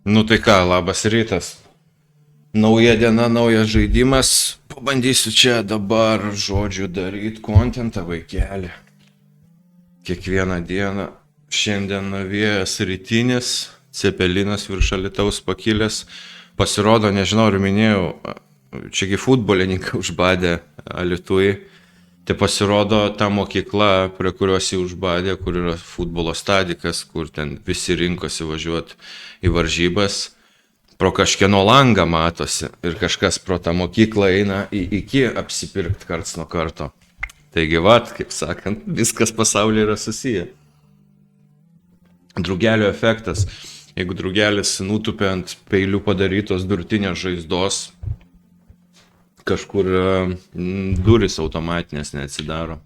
Nu tai ką, labas rytas. Nauja diena, naujas žaidimas. Pabandysiu čia dabar, žodžiu, daryti kontentą, vaikelį. Kiekvieną dieną. Šiandien vėjas rytinis, cepelinas virš Alytaus pakilęs. Pasirodo, nežinau, ar minėjau, čiagi futbolininkai užbadė Alytui. Tai pasirodo ta mokykla, prie kurios jį užbadė, kur yra futbolo stadikas, kur ten visi rinkosi važiuoti į varžybas. Pro kažkieno langą matosi ir kažkas pro tą mokyklą eina iki apsipirkti karts nuo karto. Taigi vat, kaip sakant, viskas pasaulyje yra susiję. Drugelio efektas. Jeigu drugelis nutupia ant peilių padarytos durtinės žaizdos, kažkur duris automatinės neatsidaro.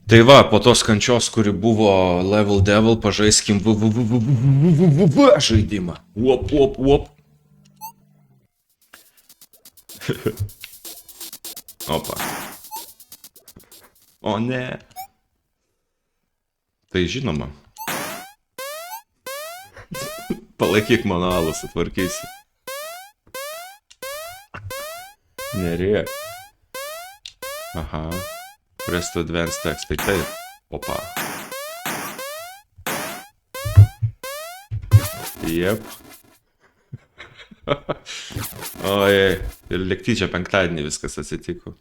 Tai va, po tos kančios, kuri buvo Level Devil, pažaiskim žaidimą. Uop. Opa. O ne. Tai žinoma. Palaikyk mano alų, sutvarkysi. Nerėk. Aha. Press to advance text. Tai taip. Opa. Jep. Ojei. Ir liktyčia penktadienį viskas atsitiko.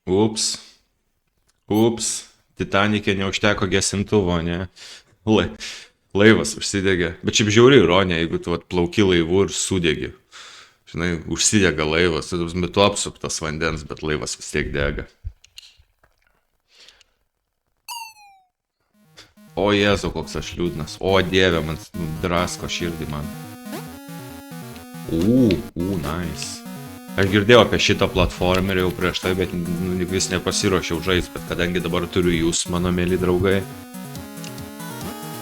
Ups. Titanikė neužteko gesintuvo, ne? Laivas užsidegė. Bet šiaip žiauri ironija, jeigu tu plauki laivu ir sudegi. Žinai, užsidega laivas, tu apsuptas vandens, bet laivas vis tiek dega. O Jėzau, koks aš liūdnas. O Dieve, man drasko širdį man. Nice. Aš girdėjau apie šitą platformerį jau prieš tai, bet vis nepasiruošiau žaisti, bet kadangi dabar turiu jūs, mano mėly draugai,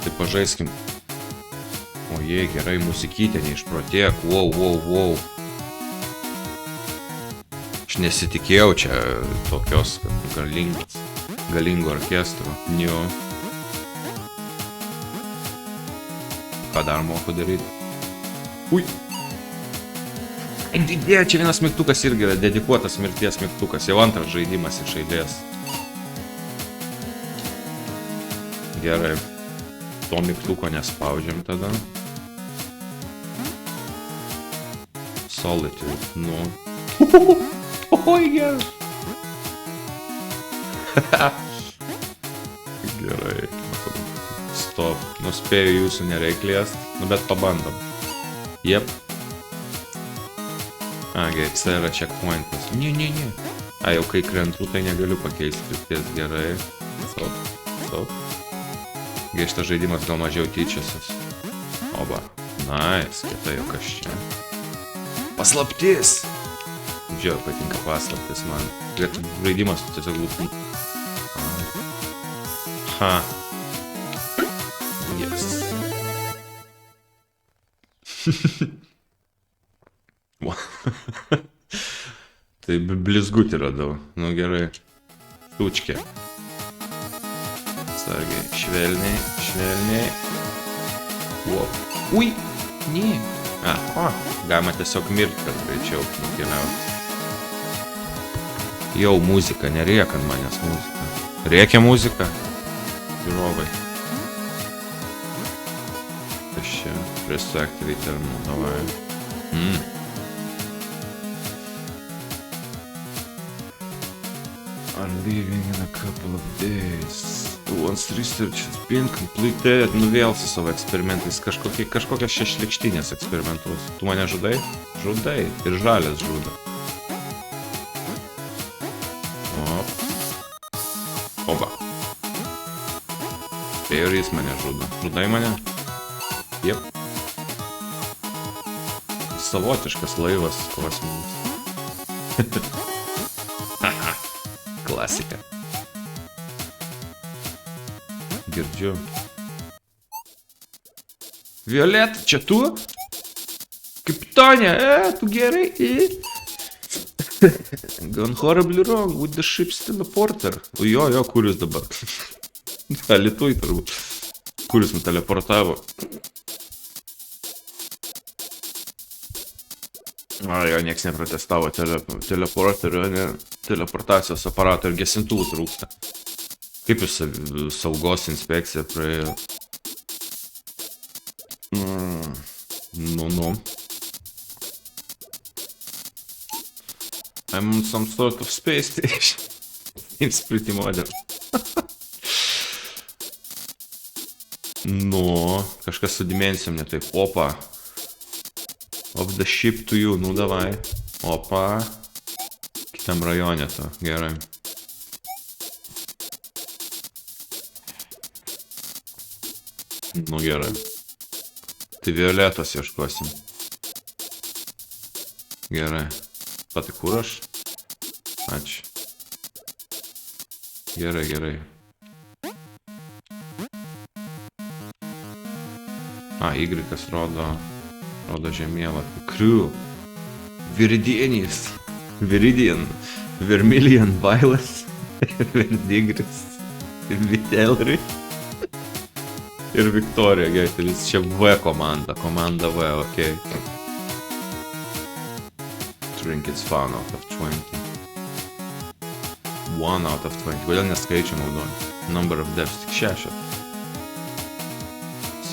tai pažaiskim. O jei, gerai, muzikytė, neišprotėk, wow. Aš nesitikėjau čia tokios galingo orkestro. Niu. Ką dar moku daryti? Ui. Didėja, čia vienas mygtukas irgi yra dedikuotas mirties mygtukas, jau antras žaidimas iš eilės. Gerai, to mygtuko nespaudžiam tada. Solitude, nu. Oi, gerai. Gerai, stop, nuspėjau jūsų nereik liest, nu bet pabandom. Jep. Gerai, C yra checkpointas. Ne. Jau kai krentu, tai negaliu pakeisti krypties, gerai. Stop. Gerai, šitas žaidimas gal mažiau tyčiasis. Oba. Nice, kietai jau kas čia. Paslaptis! Žiaur patinka paslaptis man. Žaidimas tiesiog būtų. Ha. Yes. Tai blizgutį radau. Nu gerai. Tučkė. Sargiai. Švelniai. Ui. Ne. Galima tiesiog mirti, kad greičiau nukeliauti. Jau muzika, nerėk ant manęs muzika. Rėkia muzika. Žiūrovai. Kas čia? Press to activate terminal. Davai. I'm leaving in a couple of days. Once research has been completed. Nu vėl su savo eksperimentais. Kažkokias šešlikštinės eksperimentus. Tu mane žudai? Žudai. Ir žalės žudo. Oba. Ir jis mane žudo. Žudai mane? Jep. Savotiškas laivas kosminis. Klasika. Girdžiu. Violet, čia tu? Kapitonė, tu gerai? Gone horribly wrong with the ship still a porter. Jo, kur jūs dabar? Alytuj turbūt. Kuris nuteleportavo. Jo, nieks neprotestavo teleporterių, ne, teleportacijos aparato ir gesintuvų trūksta. Kaip jūs saugos inspekcija praėjo? Nu. I'm on some sort of space station. It's pretty modern. Nu, kažkas su dimensijom ne taip. Opa. Of the ship to you, nu davai. Opa. Kitam rajone to, gerai. Nu gerai. Tai violetos ieškosim. Gerai. Pati kur aš? Ačiū. Gerai. Y rodo žemėlapį. Crew. Viridian. Vermilion. Violet. Verdigris. Vitelry. Ir Victoria, gerai, tai vis čia V komanda. Komanda V, okei. Trinkets fun out of 20. 1 out of 20. Kodėl neskaičiu naudoju? Number of deaths tik 6.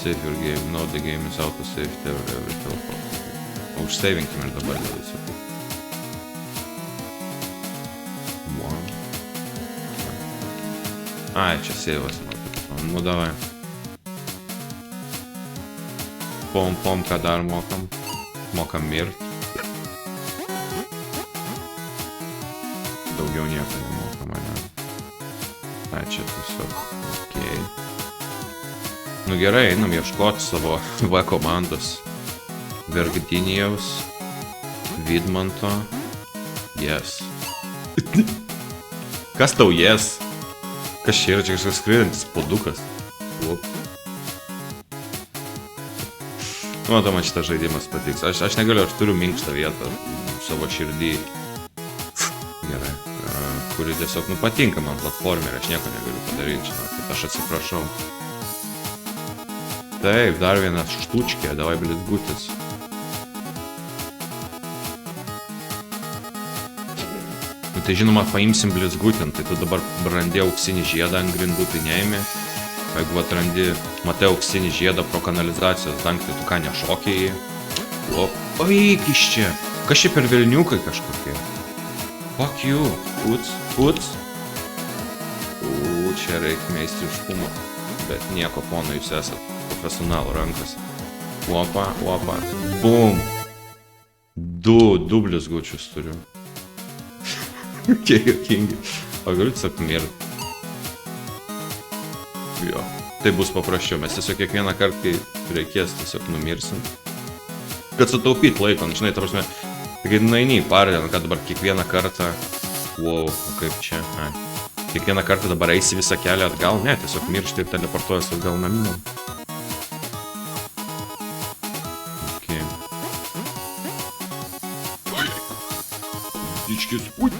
Save your game. No, the game is auto saved every teleport. O užsavinkim ir dabar dėl viso. 1. Ai, čia savas. Nu, davai. Pom, ką dar mokam? Mokam mirt. Daugiau nieko nemokam, ne? Ai, čia tiesiog. Okei. Nu gerai, einam ieškoti savo V komandos. Vergdinijaus. Vidmanto. Yes. Kas tau yes? Kas čia yra, čia kažkas skridantis podukas? Nu, man šitas žaidimas patiks. Aš negaliu, aš turiu minkštą vietą savo širdį. Gerai. Kuri tiesiog, patinka man platformerį, aš nieko negaliu padaryti, žinokit, aš atsiprašau. Taip, dar vienas štučkė, davai blizgutis. Nu, tai žinoma, paimsim blizgutin, tai tu dabar brandė auksinį žiedą ant grindų, tai neimi. Jeigu atrandi, matai auksinį žiedą pro kanalizacijos dangtį, tu ką nešokiai. Eik iš čia. Kas čia per velniukai kažkokie? Fuck you. Uts. Čia reikia meistriškumo. Bet nieko, pono, jūs esat profesionalų rankas. Opa. Bum. Du blizgučius turiu. Kiek juokingi. O galiu tiesiog mirti. Jo, tai bus paprasčiau, mes tiesiog kiekvieną kartą, kai reikės, tiesiog numirsim. Kad sutaupyt laiko, žinai, ta prasme, kai nueini į parę, kad dabar kiekvieną kartą, kaip čia, kiekvieną kartą dabar eisi visą kelią atgal, ne, tiesiog miršti ir teleportuojas atgal naminu. Okei. Dičkis, ui!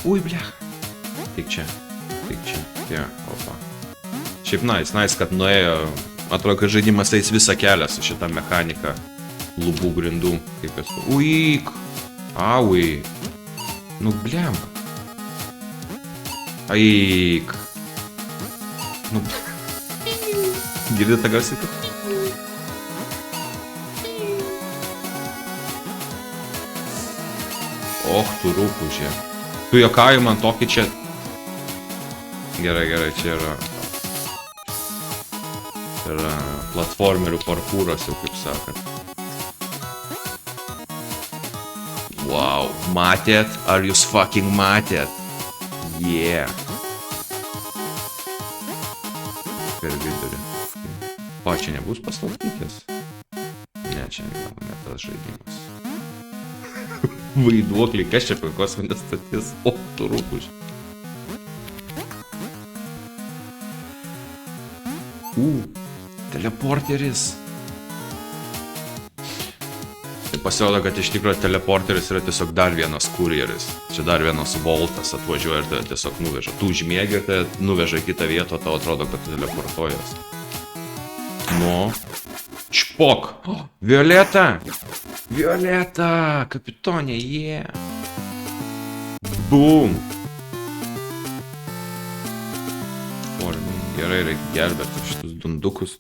Ui, blech. Tik čia. Ja, opa. Šiaip nice, kad nuėjo. Atrodo, kad žaidimas eis visą kelią su šitą mechaniką. Lubų grindų. Kaip esu. Uik. Aui. Nu, blem. Aik. Nu, girdite garsį? Tu rūpužė. Tu jokauji man tokį čia... Gerai, čia yra platformerių parkūras, jau kaip sakant. Wow, matėt? Ar jūs fucking matėt? Yeah. Per vidurį. O, čia nebus paslaptytis? Ne, čia ne tas žaidimas. Vaiduokliai, kas čia apie kosminės stoties? O, tu rūpužė. Teleporteris. pasirodo, kad iš tikrųjų teleporteris yra tiesiog dar vienas kurjeris. Čia dar vienas voltas atvažiuoja ir tave tiesiog nuveža. Tu užmiegi ir tave nuveža į kitą vietą, tau atrodo, kad teleportuojas. Nu. Čpok. Oh, Violeta! Violeta! Kapitonė, jie! Yeah. Boom! Gerai, reikia gelbėti šitus dundukus.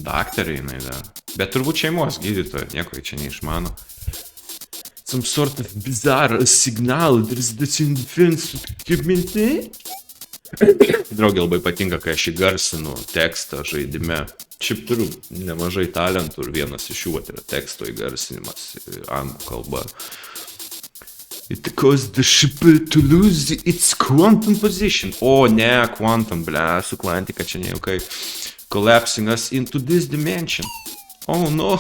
Daktarė jinai dar. Bet turbūt šeimos gydytoja, nieko čia neišmano. Some sort of bizarre signal, there's this indifference community. Draugė labai patinka, kai aš įgarsinu tekstą žaidime. Šiaip turiu nemažai talentų ir vienas iš jų yra teksto įgarsinimas anglų kalba. It caused the ship to lose its quantum position. O, ne, quantum, ble, su kvantika čia nejukai. Collapsing us into this dimension. Oh, no.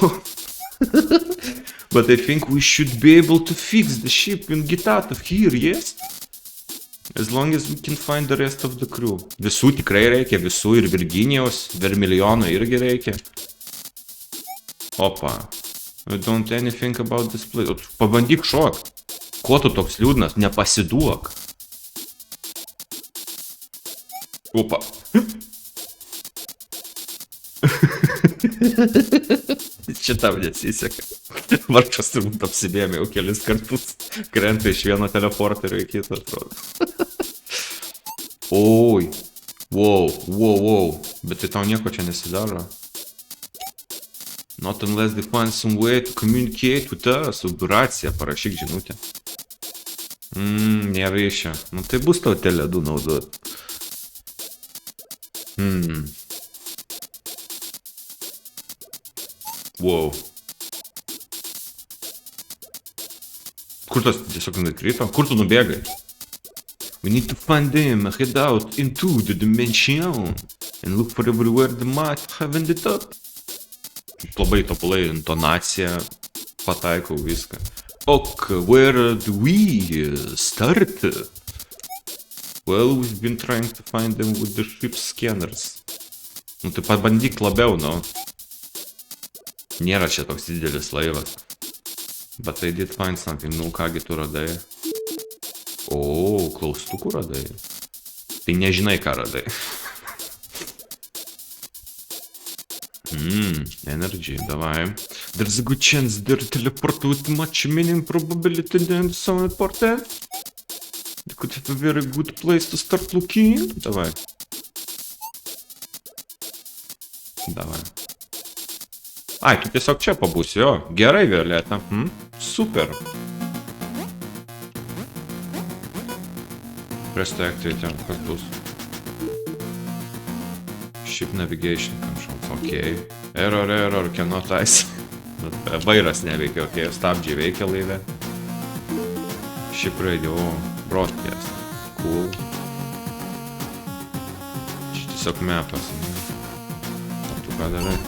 But I think we should be able to fix the ship and get out of here, yes? As long as we can find the rest of the crew. Visų tikrai reikia, visų ir Virginijos, Vermiliono irgi reikia. Opa. I don't anything about this place. Pabandyk šok. Ko tu toks liūdnas? Nepasiduok. Opa. Čia tau nesiseka. Varčas turbūt apsibėmė jau kelis kartus. Krenta iš vieno teleporterio į kitą, atrodo. Oi. Wow. Bet tai tau nieko čia nesidaro. Not unless they find some way to communicate with us. Racija, parašyk žinutę. Neveišia. Nu tai bus tau Tele2 naudot. Wow. Kur tas tiesiog nukrito? Kur tu nubėgai? We need to find them, head out into the dimension and look for everywhere they might have ended up. Labai tobulai intonacija, pataikau viską. Ok, where do we start? Well, we've been trying to find them with the ship scanners. Nu tai pabandyk labiau, nu. Nėra čia toks didelis laivas. But I did find something. Nu, kągi tu radai? O, klaustukų radai. Tai nežinai, ką radai. Energy, давай. There's a good chance they're teleported with much meaning probability than some important. They could have a very good place to start looking. Давай. Ai, tu tiesiog čia pabūsi, jo. Gerai, Violeta. Super. Press to activate, kas bus? Ship navigation controls, okei. Error, cannot ice. Vairas neveikia, okei, stabdžiai veikia laive. Ship radio, broadcast. Cool. Čia tiesiog mapas. O tu ką darai?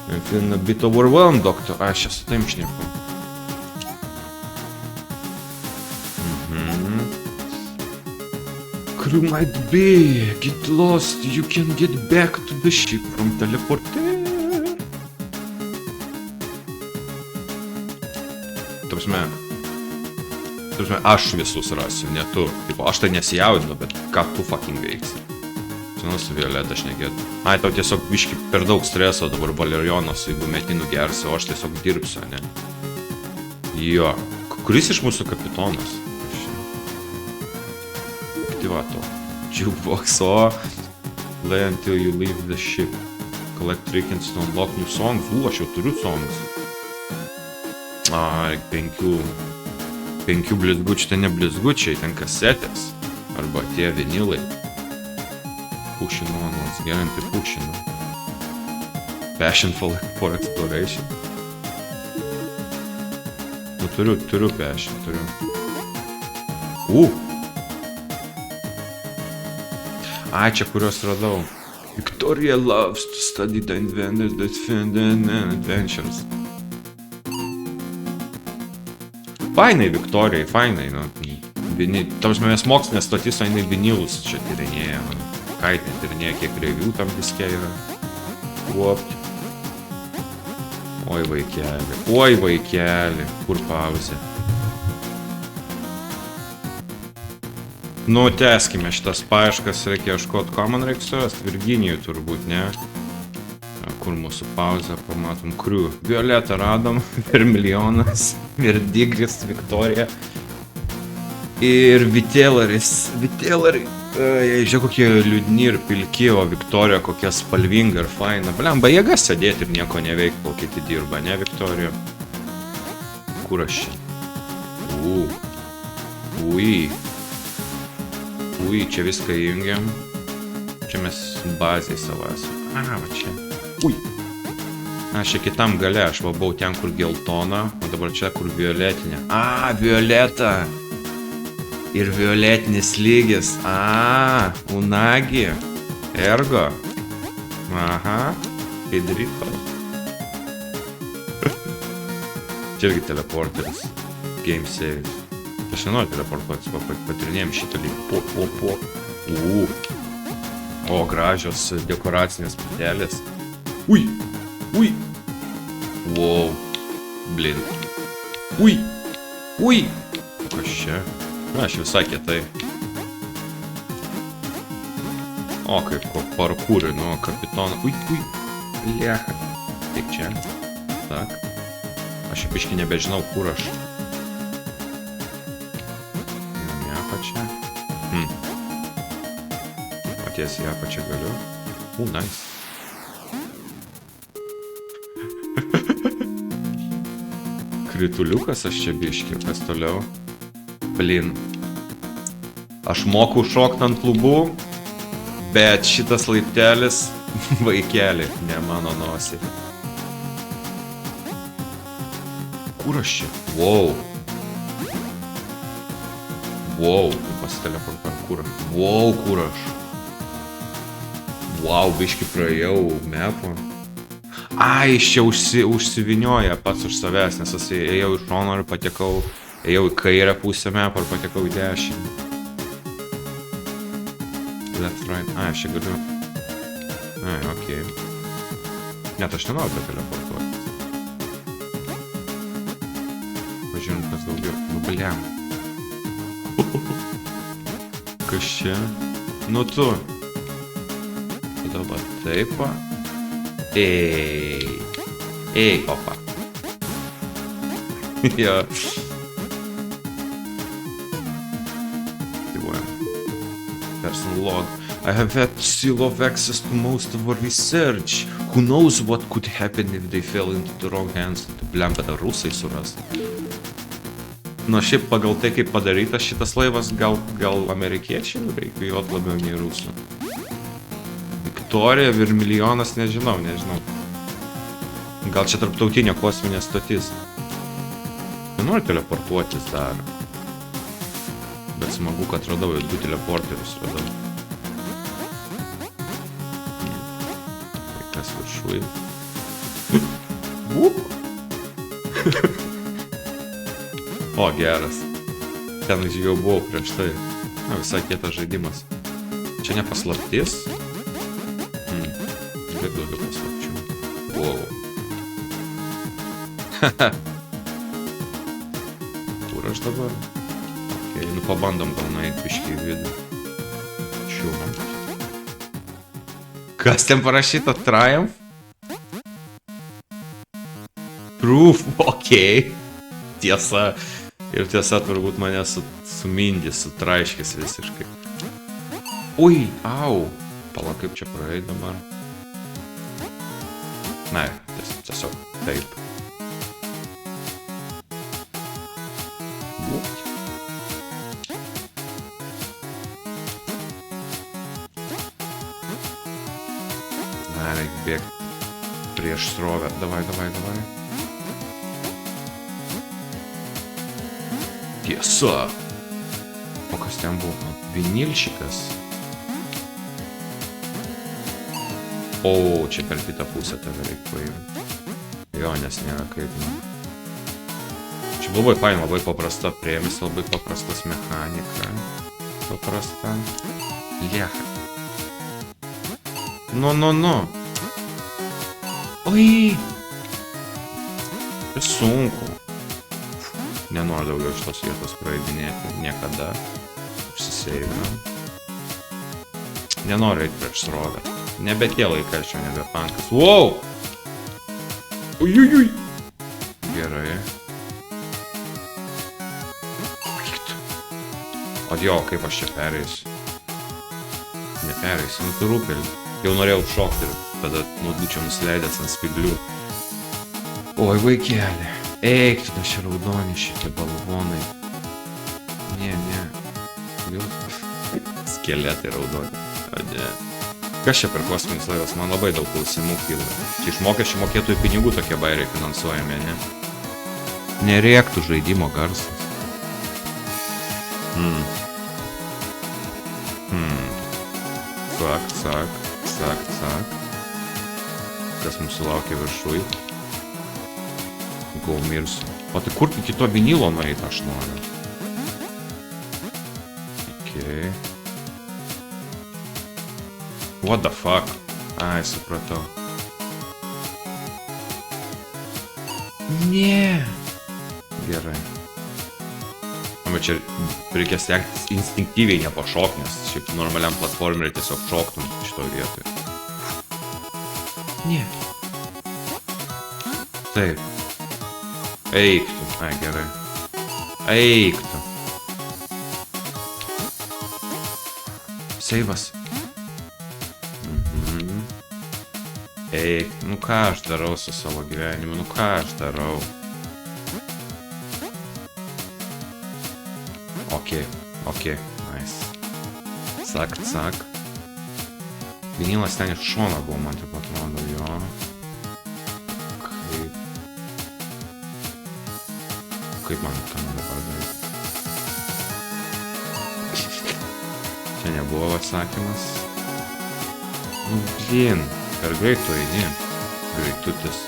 I'm feeling a bit overwhelmed, doctor. Aš čia su taim šneku. Crew might be. Get lost. You can get back to the ship from teleporter. Taprasme, aš visus rasiu, ne tu. Tipo, aš tai nesijaudinu, bet ką tu fucking veiksi? Žinau, su Violeta šnekėt. Ai, tau tiesiog biški per daug streso dabar Valerijonas, jeigu metinu gersi, o aš tiesiog dirbsiu, ne? Jo. Kuris iš mūsų kapitonas? Aktyvato. Jukebox, o. Play until you leave the ship. Collect trinkets to unlock new songs. Aš jau turiu songs. Ai, 5 blizgučiai, tai ne blizgučiai, ten kasetės. Arba tie vinilai. Pušinonas, gerinti pušino. Passion for exploration. Nu, turiu passion, turiu. Ai, čia kurios radau. Victoria loves to study the invented adventures. Fainai, Viktorijai, fainai, nu. Tams mes mokslinės statys, jinai vinilus čia tyrinėja. Ką ten tyrinėja, kiek review tam diske yra. Uopt. Oi vaikeli. Oi vaikeli. Kur pauzė? Nu, tęskime šitas paieškas, reikia ieškoti, ką man reikia surasti, Virginijų turbūt, ne? Kur mūsų pauzę, pamatom, krių. Violetą radom, Vermilionas, Verdigris, Viktorija. Ir Vitelaris. Žiūrėk, kokie liūdni ir pilki, o Viktorija kokia spalvinga ir faina. Blemba, jėga sėdėti ir nieko neveikti, kol kiti dirba, ne, Viktorija? Kur aš čia? Ui, čia viską įjungiam. Čia mes bazėj savas. Va čia. Ui. Aš čia kitam gale, aš va buvau ten, kur geltona, o dabar čia, kur violetinė. Violeta. Ir violetinis lygis. Unagi. Ergo. Aha. Hidriko. Čia irgi teleporteris. Game saves. Aš nenoriu teleportuotis, patirinėjom šitą lygį. O, gražios dekoracinės plytelės. Ui. Wow. Blin. Ui. Kas čia? Aš visai kietai. O, kaip parkūrį, kapitoną. Ui. Liecha. Tik čia. Tak. Aš biškį nebežinau, kur aš. Tiesiai apačią galiu. Nice. Krituliukas aš čia biškį, kas toliau. Blin. Aš moku šokt ant lubų, bet šitas laiptelis vaikeli, ne mano nosį. Kur aš čia? Wow, pasiteleportuoju, kur aš? Kur aš? Wow, biškį praėjau mepą. Iš čia užsivinioja pats už savęs, nes aš ėjau iš šono ir patekau, ėjau į kairę pusę mepą ir patekau į dešinį. Left, right. Aš čia galiu. Okei. Net aš nenoriu teleportuoti. Pažiūrim, kas daugiau. Bliam. Kas čia? Tu. Dabar taip va. Ei, opa. Jo. Aktyvuojam. Personal log. I have had seal of access to most of our research. Who knows what could happen if they fell into the wrong hands. Bliam, bet rusai suras. Šiaip pagal tai, kaip padarytas šitas laivas, gal amerikiečiai reikia jot labiau nei rusų. Viktorija, Vermilionas, nežinau. Gal čia tarptautinė kosminė stotis. Nenoriu teleportuotis dar. Bet smagu, kad radau, jau 2 teleporterius radau. Kas viršui. O, geras. Ten jau buvau prieš tai. Visai kietas žaidimas. Čia ne paslaptis. Daugiau paslapčių. Wow. Kur aš dabar? Okay, pabandom gal nueit biškį į vidų. Kas ten parašyta? Triumph? Proof, okei. Tiesa. Ir tiesa turbūt mane sumindys, sutraiškis visiškai. Ui, au. Pala, kaip čia praeit dabar. Tiesiog taip. Reikia bėgti prieš srovę. Davai. Tiesa. O kas ten buvo? Vinilšikas. O, čia per kitą pusę tave reikia paimti. Jo, nes nėra kaip. Čia labai fain, labai paprasta priemis, labai paprastas mechanika. Paprasta. Liecha. Nu. Oi! Tai sunku. Nenoriu daugiau šitos vietos praeidinėti niekada. Užsiseivinam. Nenoriu eiti prieš srovę. Nebe tie laikai, aš jau nebe pankas. Wow! Uiuiui! Gerai. O jo, kaip aš čia pereisiu? Nepereisiu, tu rūpelį. Jau norėjau šokti ir tada būčiau nusileidęs ant spiglių. Oi, vaikeli. Eik, tada šia raudoni šitie balvonai. Ne. Jūs... Skeletai raudoni. O ne. Kas čia per kosminis laivas? Man labai daug klausimų kyla. Čia iš mokesčių mokėtojų pinigų tokie bairiai finansuojami, ne? Nerėktų žaidimo garsas. Sak. Kas mūsų laukia viršui? Gal mirsiu. O tai kur iki to vinilo nueiti aš noriu? Okay. What the fuck? Ai, supratau. Ne. Gerai. Bet čia reikia stengtis instinktyviai nepašok, nes šiaip normaliam platformeriai tiesiog šoktum šitoj vietoj. Ne. Taip. Eik tu. Ai, gerai. Eik tu. Seivas. Eik. Nu ką aš darau su savo gyvenimu? Nu ką aš darau? Ok, nice. Sak. Vinilas ten iš šono buvo, man taip atrodo, jo. Kaip man tam dabar daryti? Čia nebuvo atsakymas. Nu, blin, per greit tu eini. Greitutis.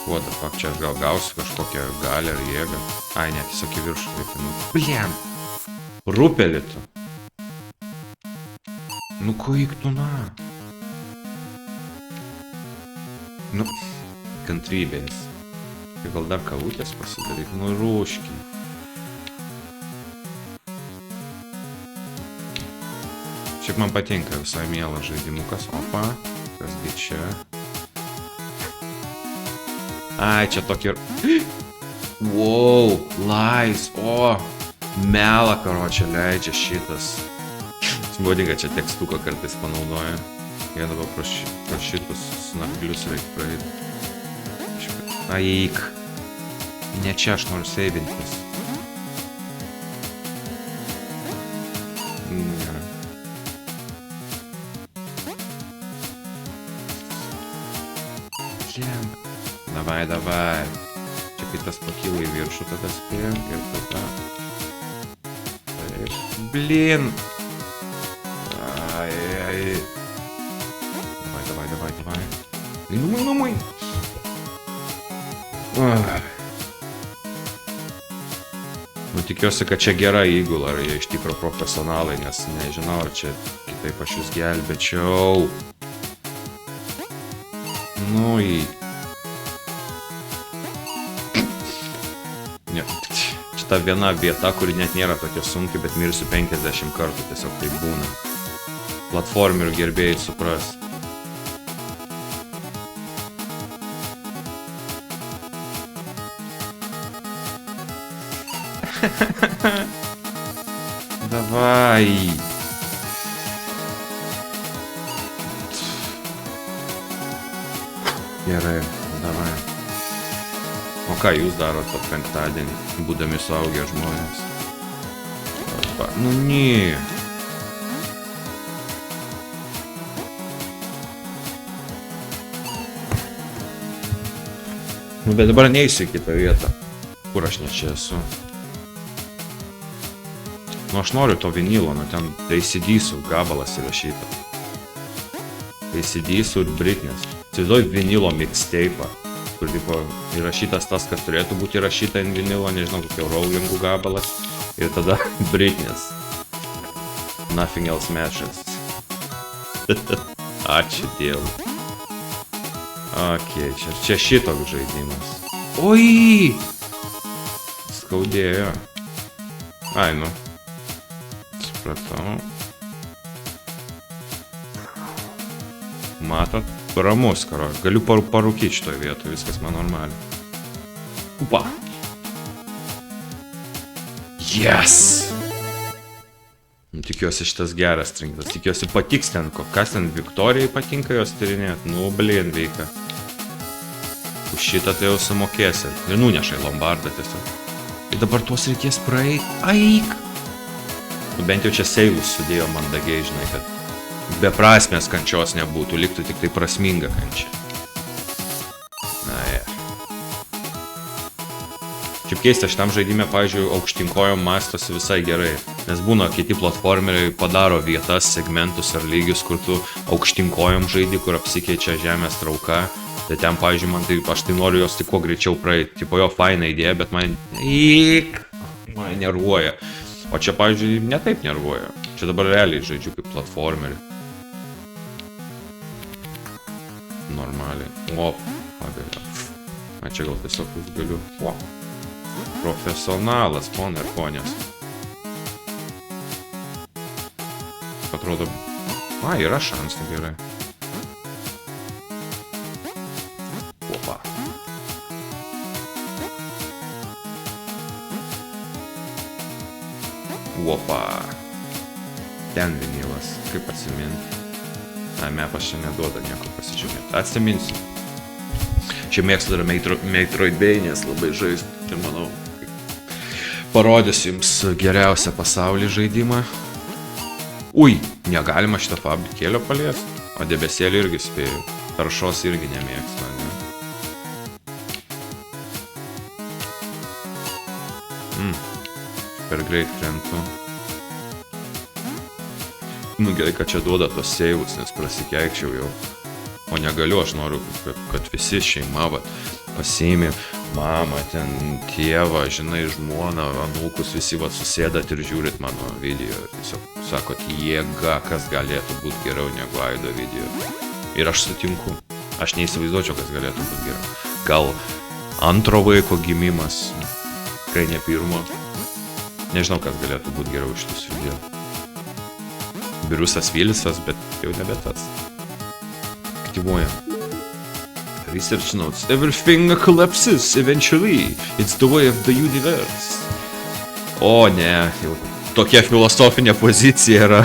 What the fuck, čia aš gal gausiu kažkokią galią ar jėgą. Ai, ne, tiesiog į viršų reikia, nu. Bliem! Rūpelį tu. Nu, ko eik tu, na? Nu, kantrybės. Tai gal dar kavutės pasidaryk, nu, rūškį. Šiaip man patinka visai mielas žaidimukas. Opa, kasgi čia? Ai, čia tokį... Wow, lais, o, melą karočią leidžia šitas. Smaudinga, čia tekstuką kartais panaudoja. Jie dabar pro šitus snarglius reikia praeiti. Aik. Ne čia aš noriu seivintis. Ne. Davai. Čia kai tas pakyla į viršų, tada spėjom ir tada... Taip, blin! Ai. Davai. Numai. Nu, tikiuosi, kad čia gera įgula, ar jie iš tikro profesionalai, nes nežinau, ar čia kitaip aš jūs gelbėčiau. Nu, Šita viena vieta, kuri net nėra tokia sunki, bet mirsiu 50 kartų, tiesiog tai būna. Platformerių gerbėjai supras. Davai. Gerai, davai. O ką jūs darot tą penktadienį, būdami suaugę žmonės? Arba, nu nie. Nu, bet dabar neįsiu į kitą vietą, kur aš ne čia esu. Nu, aš noriu to vinilo, nu, ten AC/DC gabalas įrašyta. AC/DC ir Britnės. Įsivaizduoju vinilo mixtape'ą, kur tipo įrašytas tas, kas turėtų būti įrašyta ant vinilo, nežinau, kokio Rowlingų gabalas. Ir tada Britney's. Nothing else matters. Ačiū Dievui. Okei, čia šitoks žaidimas. Oi! Skaudėjo. Ai, nu. Supratau. Matot, ramus, karo. Galiu parūkyti šitoje vietoje, viskas man normaliai. Upa. Yes! Tikiuosi šitas geras trinktas. Tikiuosi patiks ten, kas ten Viktorijai patinka jos tyrinėti. Nu, blin, veikia. Už šitą tai jau sumokėsi. Ir nunešai lombardą tiesiog. Ir dabar tuos reikės praeit. Aik! Nu, bent jau čia seilus sudėjo mandagiai, žinai, kad beprasmės kančios nebūtų, liktų tik tai prasminga kančia. Na, je. Šiaip keista, šitam žaidime, pavyzdžiui, aukštinkojom mastosi visai gerai. Nes būna, kiti platformeriai padaro vietas, segmentus ar lygius, kur tu aukštinkojom žaidi, kur apsikeičia žemės trauka. Tai ten, pavyzdžiui, man tai, aš tai noriu jos tik kuo greičiau praeiti. Tipo jo faina idėja, bet man nervuoja. O čia, pavyzdžiui, ne taip nervuoja. Čia dabar realiai žaidžiu kaip platformerį. Normaliai. O, pagaliau. A, čia gal tiesiog jūs galiu. O. Profesionalas, ponai ir ponės. Atrodo... A, yra šansų gerai. Opa. Opa. Ten vinilas. Kaip atsiminti? Na, mepas čia neduoda nieko pasižiūrėti. Atsiminsiu. Čia mėgstu dar Metroidvanias labai žaisti. Ir manau, parodysiu jums geriausią pasaulį žaidimą. Ui, negalima šitą fabrikėlio paliesti. O debesėlį irgi spėjau. Taršos irgi nemėgstu, ne? Per greit krentu. Nu gerai, kad čia duoda tos seivus, nes prasikeikčiau jau. O negaliu, aš noriu, kad visi šeima pasiėmė mamą, ten tėvą, žinai, žmoną, anūkus, visi susėdat ir žiūrit mano video. Tiesiog sakot, jėga, kas galėtų būti geriau negu Aido video. Ir aš sutinku. Aš neįsivaizduočiau, kas galėtų būti geriau. Gal antro vaiko gimimas, kai ne pirmo. Nežinau, kas galėtų būti geriau iš tų video. Briusas Willisas, bet jau nebe tas. Aktyvuojam. Research notes. Everything collapses eventually. It's the way of the universe. O ne, jau tokia filosofinė pozicija yra.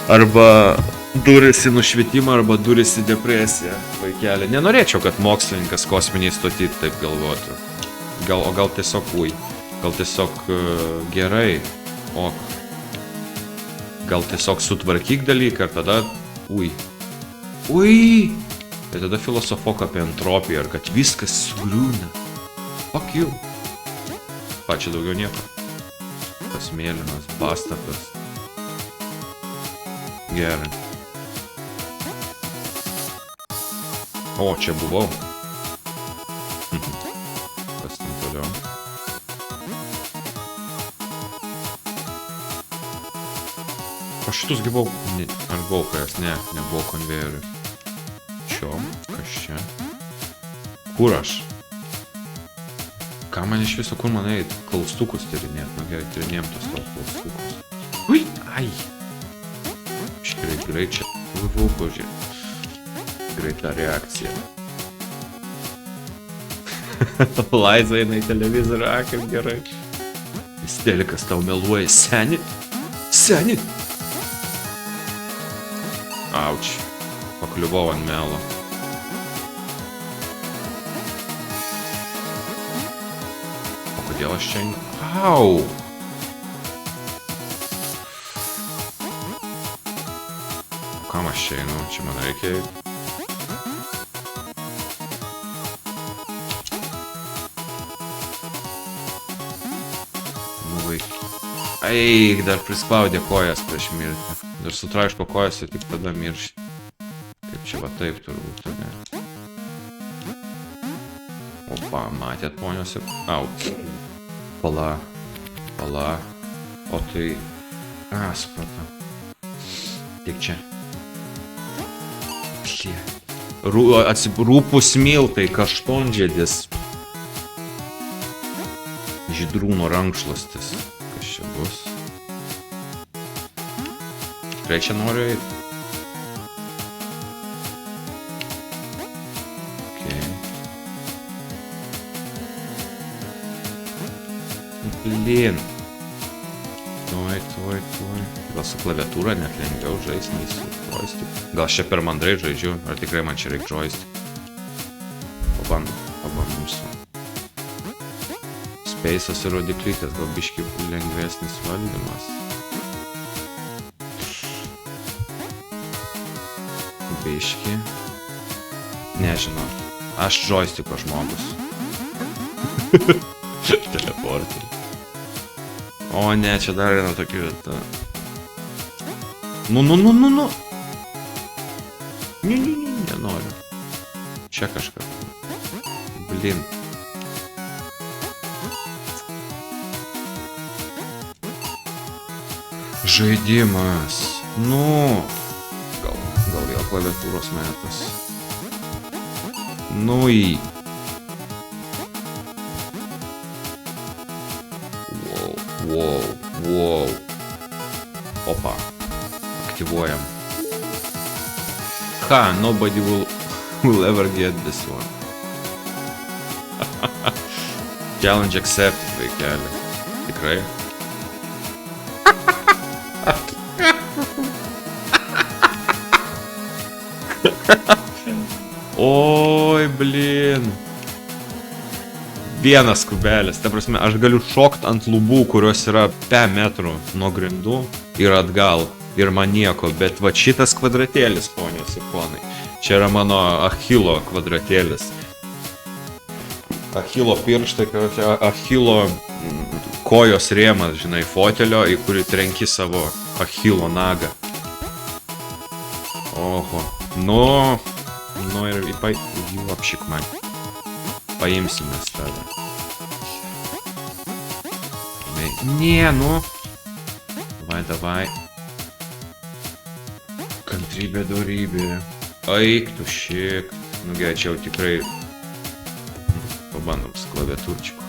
Arba durys į nušvitimą, arba durys į depresiją, vaikelį. Nenorėčiau, kad mokslininkas kosminiai stoti taip galvotų. Gal tiesiog, gal tiesiog gerai, o gal tiesiog sutvarkyk dalyką ir tada, tai tada filosofok apie entropiją ir kad viskas sugriūna. Fuck you. Čia daugiau nieko. Tas mėlynas pastatas. Gerai. O, čia buvau. Kas ten toliau? Aš šitus gyvau... Ar buvau kas? Ne, nebuvau konvejeriui. Čio? Kas čia? Kur aš? Ką man iš viso, kur man eit? Klaustukus tyrinėt. Nu gerai, tyrinėjom tos tavo klaustukus. Ui! Ai! Greit čia. Bože. Greita reakcija. Laiza eina į televizorių, kaip gerai. Jis telikas tau meluoja. Seni? Seni? Auč. Pakliuvau ant melo. O kodėl aš čia... Au! Kam aš čia einu? Čia man reikia... Eik, dar prispaudė kojas prieš mirtį. Dar sutraiško kojas ir tik tada miršti. Čia va taip turbūt, ne? Opa, matėt, ponios ir... Au. Pala. O tai... supratau. Tik čia. Rūpus miltai, kaštonžiedis. Žydrūno rankšluostis. Kas čia bus? Tikrai čia noriu eiti. Blin. Tuoj. Gal su klaviatūra net lengviau žaisti, nei su joystick. Gal čia per mandrai žaidžiu, ar tikrai man čia reikia joystick. Pabandom su. Space'as ir rodiklytės, gal biški lengvesnis valdymas. Biški. Nežinau. Aš joysticko žmogus. Teleportai. O ne, čia dar viena tokia vieta. Nu. Nenoriu. Čia kažką. Blin. Žaidimas. Nu. Gal vėl klaviatūros metas. Nu į. Wow. Opa. Aktyvuojam. Nobody will ever get this one. Challenge accepted, vaikeli. Tikrai? Oi, blin. Vienas kubelis, ta prasme, aš galiu šokt ant lubų, kurios yra 5 metrų nuo grindų ir atgal, ir man nieko, bet va šitas kvadratėlis, ponios ir ponai, čia yra mano Achilo kvadratėlis. Achilo pirštai, Achilo kojos rėmas, žinai, fotelio, į kurį trenki savo Achilo nagą. Oho, nu ir jų apšik man. Paimsime tave. Ne, nu. Davai. Kantrybė, dorybė. Eik tu šiek. Nu gerai, čia jau tikrai. Pabandom su klaviatūrčiku.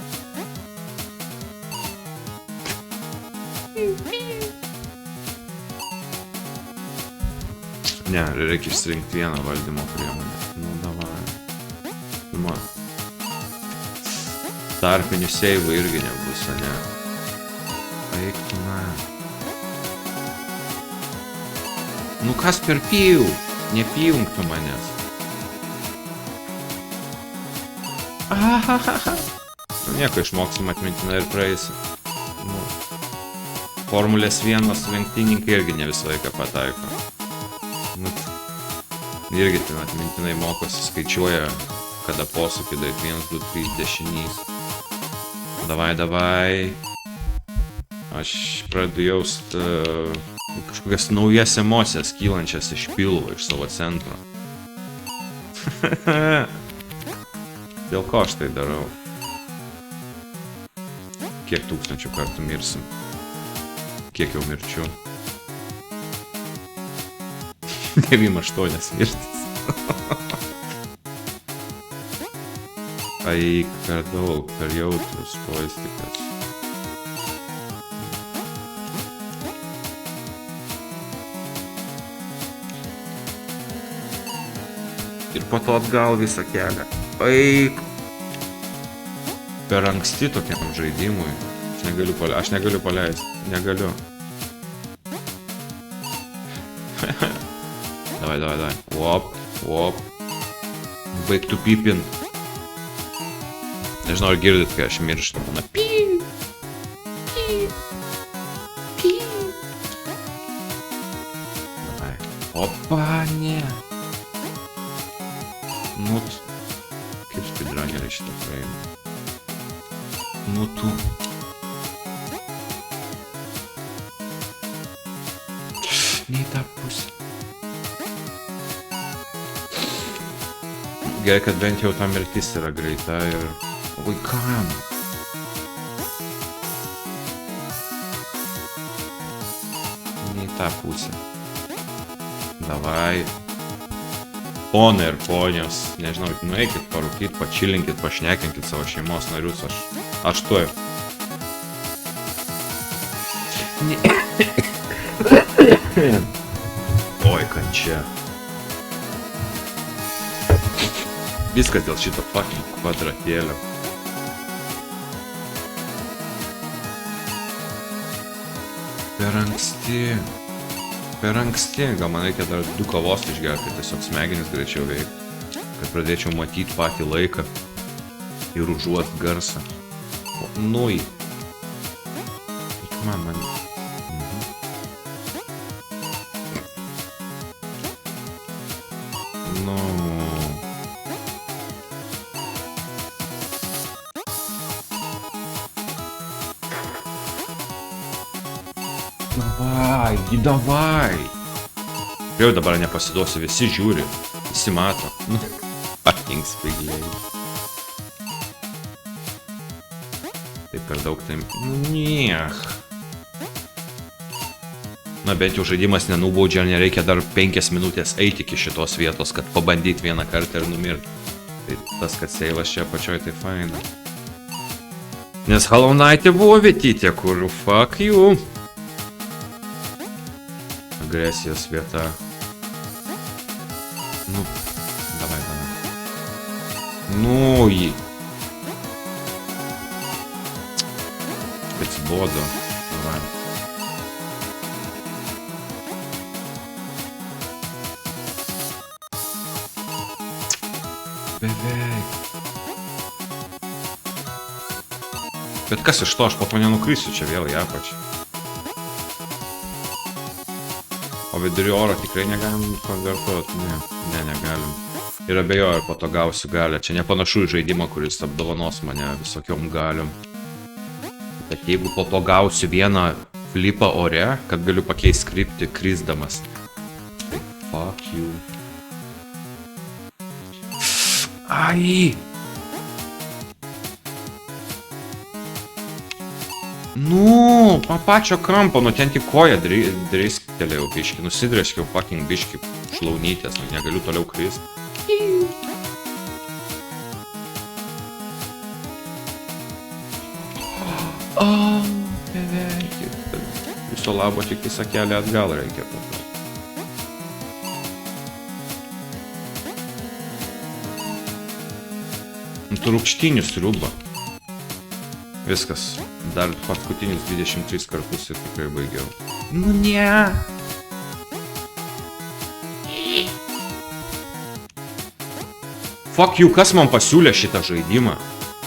Ne, reikia išsirinkti vieną valdymo priemonę. Nu, davai. Tarpinių seivų irgi nebus, ne? Eik tu, na. Nu kas per pijų? Nepijunk tu manęs. Nu nieko, išmoksim atmintinai ir praeisim. Nu. Formulės 1 lenktyninkai irgi ne visą laiką pataiko. Nu, irgi ten atmintinai mokosi, skaičiuoja, kada posūkį daik 1, 2, 3 dešinys. Davai. Aš pradedu jaust kažkokias naujas emocijas kylančias iš pilvo, iš savo centro. Dėl ko aš tai darau? Kiek tūkstančių kartų mirsim? Kiek jau mirčių? 98 mirtis. Eik per daug, per jautrus joystickas. Ir po to atgal visą kelią. Eik. Per anksti tokiam žaidimui. Aš negaliu paleisti. Negaliu. Davai. Op. Baigtų pipint. Nežinau, ar girdit, kai aš mirštu. Piu. Davai. Opa, ne. Nu, kaip speedrunneriai šitą praeina. Nu, tu. Ne į tą pusę. gerai, kad bent jau ta mirtis yra greita ir... Vaikam. Ne į tą pusę. Davai. Ponai ir ponios, nežinau, nueikit, parūkyt, pačilinkit, pašnekinkit savo šeimos narius, aš tuoj. Oi, kančia. Viskas dėl šito fucking kvadratėlio. Per anksti. Gal man reikia dar 2 kavos išgerti, kad tiesiog smegenis greičiau veikti. Kad pradėčiau matyti patį laiką ir užuot garsą. Nui. Man. No. Davai. Jau dabar nepasiduosiu, visi žiūri, visi mato. Fucking spigliai. Taip per daug tai... Niech. Na, bent jau žaidimas nenubaudžia, nereikia dar 5 minutės eiti iki šitos vietos, kad pabandyti vieną kartą ir numirti. Tai tas, kad seivas čia apačioj, tai faina. Nes Hollow Knight'e buvo vietytė, kur fuck you. Agresijos vieta. Nu, davai. Nu, jį. Atsibodo. Davai. Beveik. Bet kas iš to, aš po to nenukrisiu čia vėl į apačią. O vidury oro tikrai negalim konvertuoti? Ne, negalim. Ir abejoju, ar po to gausiu galę. Čia nepanašu į žaidimą, kuris apdovanos mane visokiom galiom. Bet jeigu po to gausiu vieną flipą ore, kad galiu pakeisti kryptį krisdamas. Tai fuck you. Ai! Nu, pačio kampo, nu ten tik koją dreiskelėjau biškį, nusidreskiau fucking biškį šlaunytės, nu negaliu toliau krist. O, beveik. Viso labo tik visą kelią atgal reikia po to. Nu, tu rūgštinių sriubą. Viskas. Dar paskutinius 23 kartus ir tikrai baigiau. Nu ne. Fuck you, kas man pasiūlė šitą žaidimą?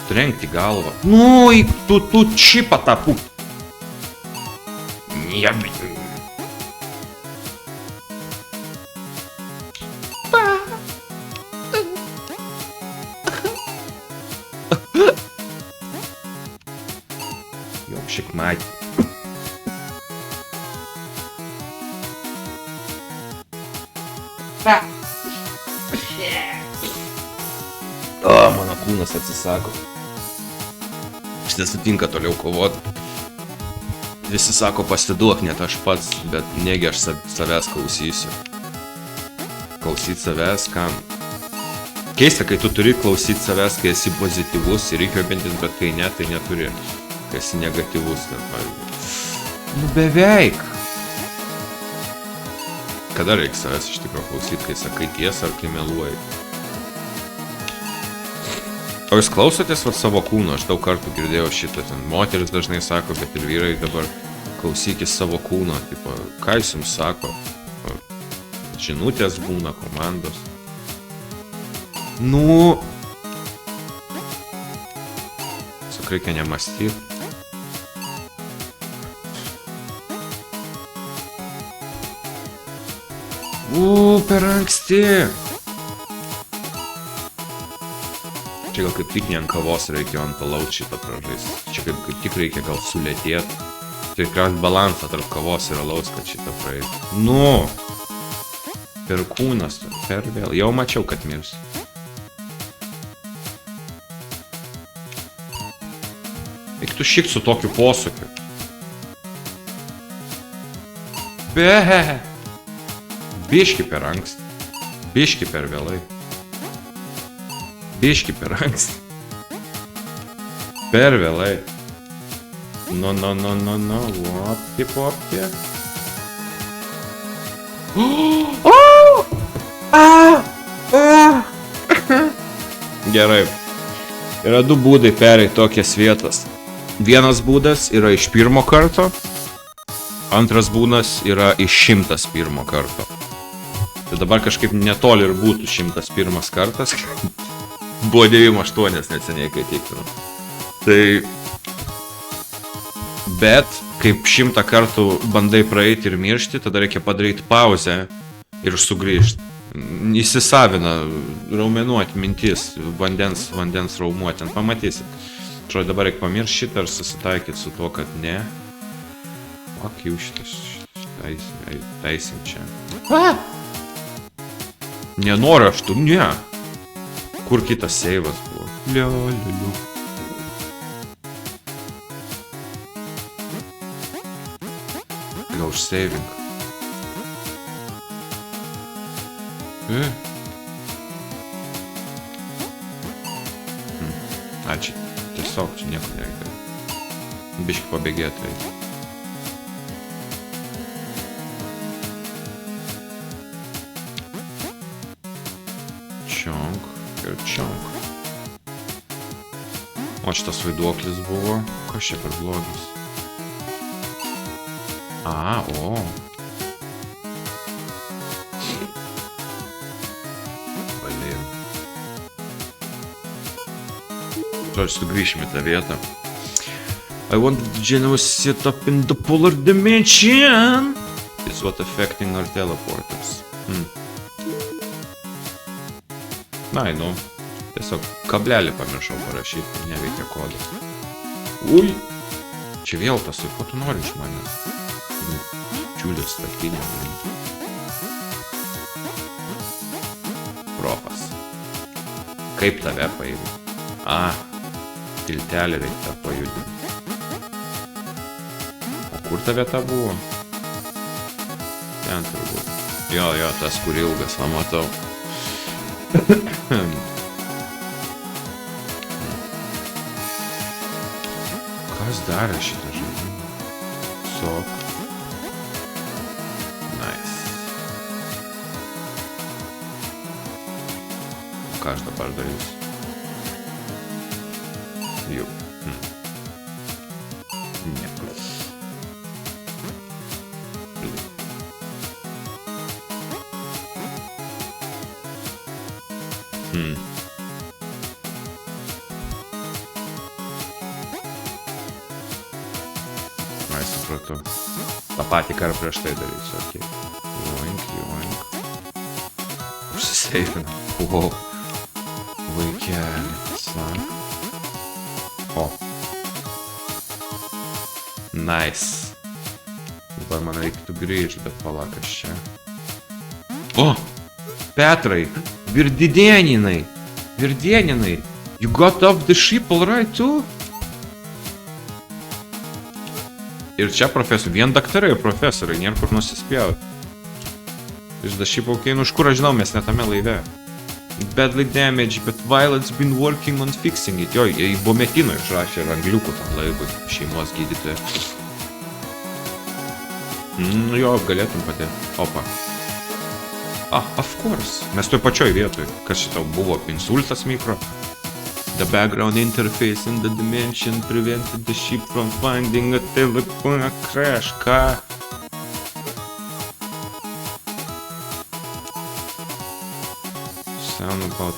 Trenkti galvą. Nu, tu čipą tą puk. Niebit. Ёпшик мать. O, mano kūnas atsisako. Šitas sutinka toliau kovot. Visi sako pasiduok, net aš pats, bet negi aš savęs klausysiu. Klausyt savęs, kam? Keista, kai tu turi klausyt savęs, kai esi pozityvus ir įkvepiantis, bet kai ne, tai neturi. Kai esi negatyvus, ten pavyzdžiui. Nu beveik. Kada reikia savęs iš tikrųjų klausyt, kai sakai tiesą ar kai meluoji? O jūs klausotės va savo kūno, aš daug kartų girdėjau šitą, ten moteris dažnai sako, bet ir vyrai dabar klausykis savo kūno, tipo, ką jūs jums sako, žinutės būna, komandos. Nu, tiesiog reikia nemąstyti. Per anksti. Čia gal kaip tik ne ant kavos reikia ant palaut šitą pražaisti. Čia kaip tik reikia gal sulėtėti. Tai krast balansą tarp kavos ir alaus, kad šitą praeiti. Nu! Per kūnas, per vėl. Jau mačiau, kad mirs. Eik tu šikt su tokiu posūkiu. Biški per anksti. Biški per vėlai. Biški per anksti. Per vėlai. No, lopti, popti. Gerai. Yra du būdai pereiti tokias vietas. Vienas būdas yra iš pirmo karto. Antras būdas yra iš 101 karto. Tai dabar kažkaip netoli ir būtų 101 kartas. Buvo 98 neseniai, kai tikrinau. Tai... Bet, kaip 100 kartų bandai praeiti ir miršti, tada reikia padaryti pauzę ir sugrįžti. Įsisavina raumenuoti mintis, vandens raumuoti, ten pamatysit. Atrodo, dabar reikia pamiršti šitą ir susitaikyti su tuo, kad ne. Ak, jau šitas teisim čia. Nenoriu aš tu, ne. Kur kitas seivas buvo? Liu. Gal už saving. Čia tiesiog, čia nieko nereikia. Biški pabėgėti reikia. Čionk ir čionk. O šitas vaiduoklis buvo. Kas čia per blogis? O. Valėjau. Žodžiu, sugrįšime į tą vietą. I want the generous set up in the polar dimension. It's what affecting our teleporters. Na, tiesiog kablelį pamiršau parašyti, neveikia kodas. Ui! Čia vėl tas, ko tu nori iš manęs? Čiulis statinė. Profas. Kaip tave paėmė? Tiltelį reikia pajudinti. O kur ta vieta buvo? Ten turbūt. Jo, tas kur ilgas, va matau. Kas darė šitą žaidimą? Sok. Nice. Ką aš dabar darysiu? Jau. Nieko. Ai, supratau. tą patį karą prieš tai darysiu, okei. Joink. Užsiseifinu. Wow. Vaikelis, na. O. Nice. Dabar man reikėtų grįžti, bet palakas čia. O! Petrai! Virdieninai! You got off the ship alright too? Ir čia profesoriai, vien daktarai ir profesoriai, nėra kur nusispjauti. Iš the ship, okay, nu iš kur aš žinau, mes netame laive. Badly damaged, but Violet's been working on fixing it. Jo, į Bometino išrašė ir angliukų tam laivui, šeimos gydytoja. Jo, galėtum padėti. Opa. Of course. Mes toj pačioj vietoj. Kas šitau buvo? Insultas mikro? The background interface in the dimension prevented the ship from finding a telephone crash. Ką? Sound about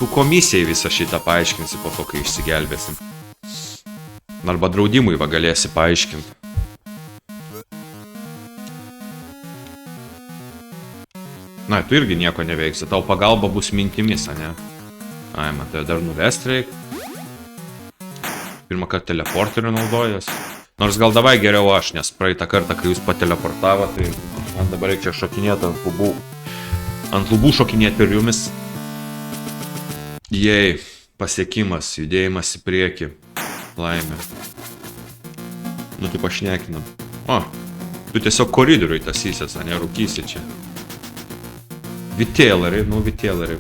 Tu komisijai visą šitą paaiškinsi po to, kai išsigelbėsim. Arba draudimui va galėsi paaiškinti. Na, tu irgi nieko neveiksi, tau pagalba bus mintimis, ne? Ai, matai, dar nuvest reik. Pirmą kartą teleporterių naudojas. Nors gal davai geriau aš, nes praeitą kartą, kai jūs pateleportavo, tai man dabar reikia šokinėti ant lubų. Ant lubų šokinėti per jumis. Jei, pasiekimas, judėjimas į priekį. Laimė. Nu, tai pašnekinam. O, tu tiesiog koridoriui tasysies, a ne rūkysi čia. Vitėlari, vitėlari.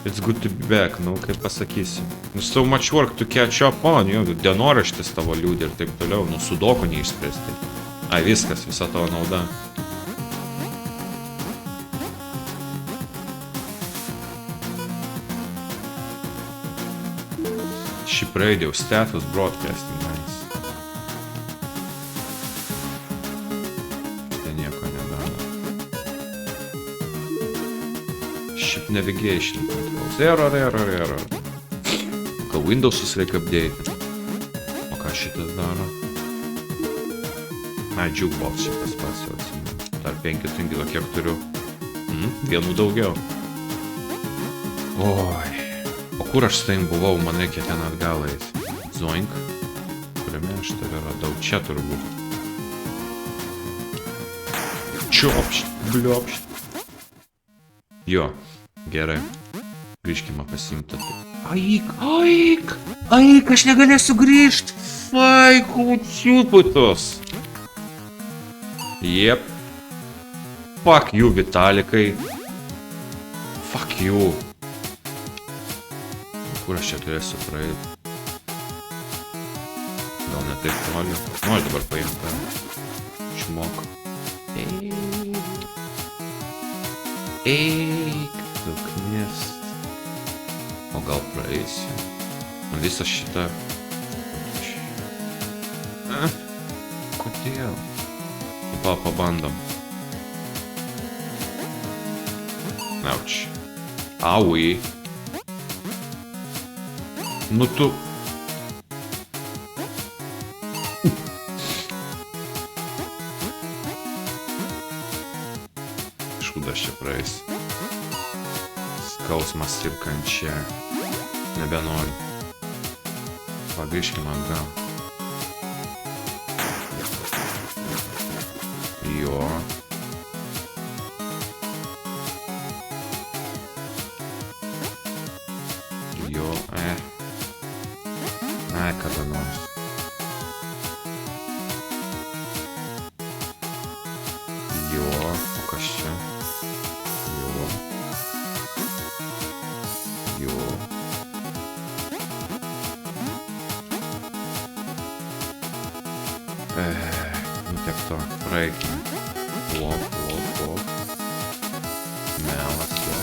It's good to be back, kaip pasakysi. So much work to catch up on, dienoraštis tavo liūdė ir taip toliau, sudoku neišspręsti. Ai, viskas, visa tavo nauda. Ship radio status broadcasting, nice. Tai nieko nedaro. Ship navigation controls. Error. Ką Windowsus reikia update. O ką šitas daro? Jukebox šitas pats jau atsimenu. Dar 5 tinkilo kiek turiu. Vienų daugiau. Oi. O kur aš su tavim buvau, man reikia ten atgal eiti. Zoink. Kuriame aš tave radau? Čia turbūt. Čiopšt, bliopšt. Jo, gerai. Grįžkime pasimti. Aik, aš negalėsiu grįžt. Faiku, čiuputos. Jep. Fuck you, Vitalikai. Fuck you. Kur aš čia turėsiu praeiti? Gal ne taip toli? Noriu dabar paimti tą čmoką. Eik, tu knist. O gal praeisiu? Man visą šitą... Kodėl? Pabandom. Auč. Aui. Nu tu... Šūdas čia praeis. Skausmas ir kančia. Nebenoriu. Pagrįžkime atgal. Jo. Jo, Ai, kada nors. Jo, o kas čia? Jo. Nu tiek to, praeikime. Lop. Melas jo.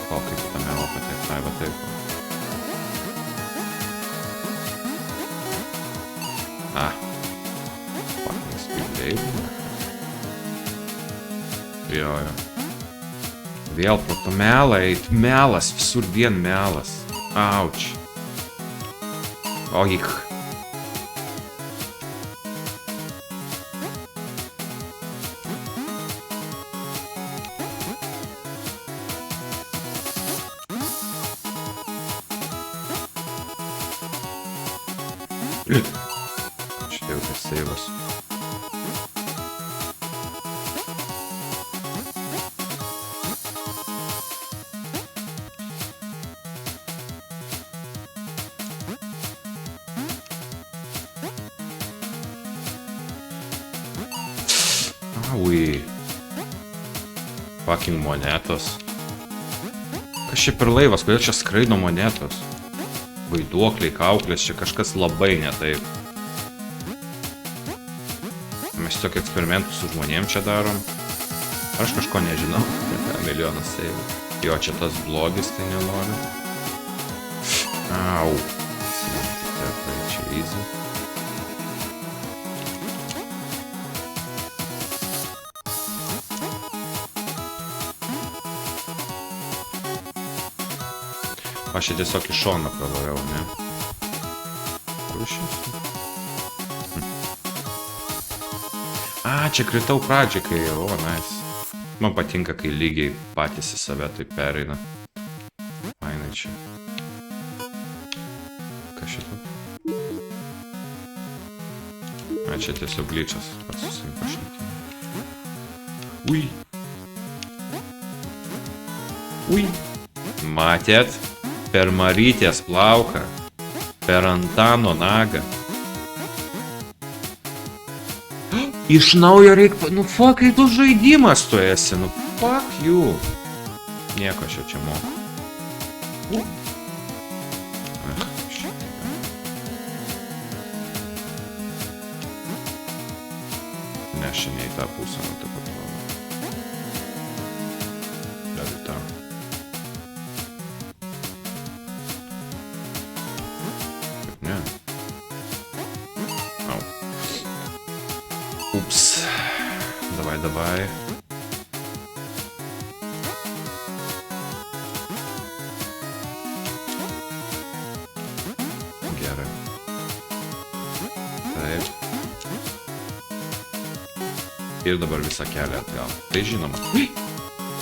O, kaip tą melą patek, tai va taip. Fucking speed baby. Jo. Vėl pro tą melą eit, melas, visur vien melas. Auč. Oik. Šitai jau tas seivas. Aui. Fucking monetos. Kas čia per laivas, kodėl čia skraido monetos? Vaiduokliai, kauklės, čia kažkas labai ne taip. Mes tiesiog eksperimentus su žmonėm čia darom. Ar aš kažko nežinau? Milijonas seivų. Jo, čia tas blogis, tai nenoriu. Au. Čia easy. Aš čia tiesiog iš šono pravarau, ne? Kur aš esu? Čia kritau pradžią, kai... O, nice. Man patinka, kai lygiai patys į save taip pereina. Fainai čia. Kas šitą? Čia tiesiog glitchas. Pats susink pašnekė. Ui. Ui. Matėt? Per Marytės plauką. Per Antano nagą. Iš naujo reikia... Nu, fuck, kai tu žaidimas tu esi. Nu, fuck you. Nieko aš čia moku. Ne, šiandien į tą pusę, nu taip atrodo. Dar į tą. Kaip ne? Au. Ups. Davai. Gerai. Taip. Ir dabar visą kelią atgal. Tai žinoma.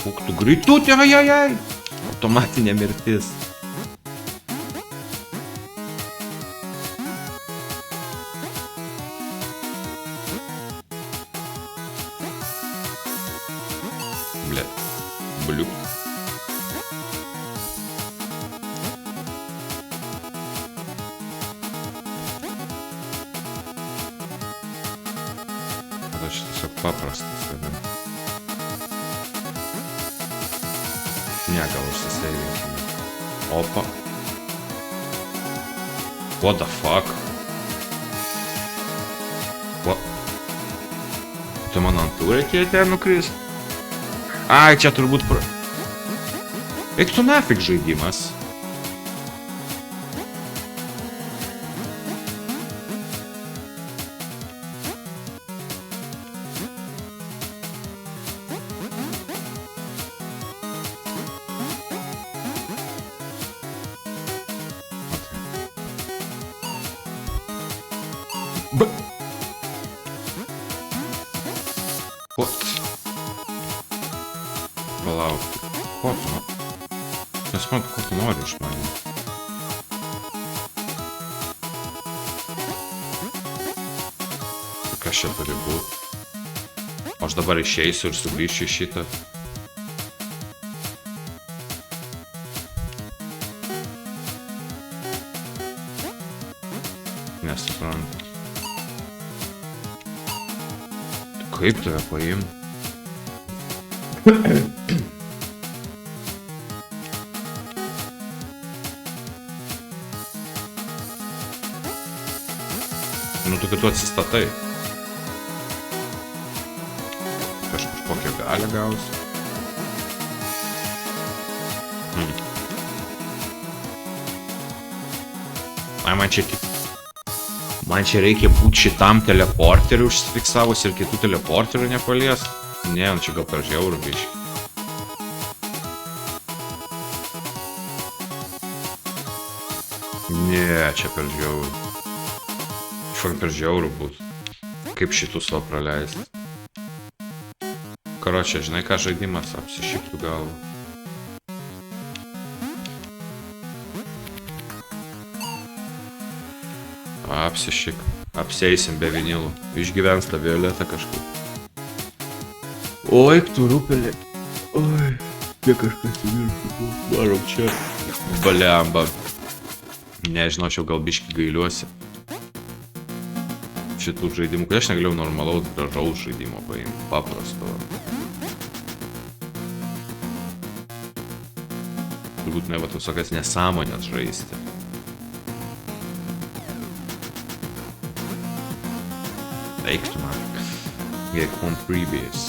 Kuk tu greitutė, ajajai. Automatinė mirtis. Blet. Bliuk. Aš tiesiog paprastas, kada. Ne, gal užsiseivinkime. Opa. What the fuck? What? Tu man ant tų reikėjo ten nukrist? Ai, čia turbūt Eik tu nafig žaidimas. Palauk. Ko tu? Nesuprantu, ko tu nori iš manęs. Kas čia turi būt? Aš dabar išeisiu ir sugrįšiu į šitą. Nesuprantu. Kaip tave paimt? Nu, tu kitu atsistatai. Kažkokią galę gausi. Ai, man čia reikia būti šitam teleporteriu užsifiksavus ir kitų teleporterių nepalies. Ne, čia gal per žiaurų biškį. Ne, čia per žiaurų. Kažkokį per žiaurų bus. Kaip šitų savo praleisti. Karočią, žinai ką žaidimas, apsišiktų galvą. Apsišik. Apseisim be vinilų. Išgyvens tą Violetą kažkaip. Oi, tu rūpelė. Oi, kiek kažkas į viršų buvo. Varom čia. Baliamba. Nežinau, aš jau gal biškį gailiuosi. Šitų žaidimų. Kodėl aš negalėjau normalaus gražaus žaidimo paimti. Paprasto. Turbūt ne va visokias nesąmonės žaisti. Eiktų man. Jei kontribės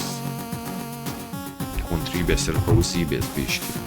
ir klausybės biškį.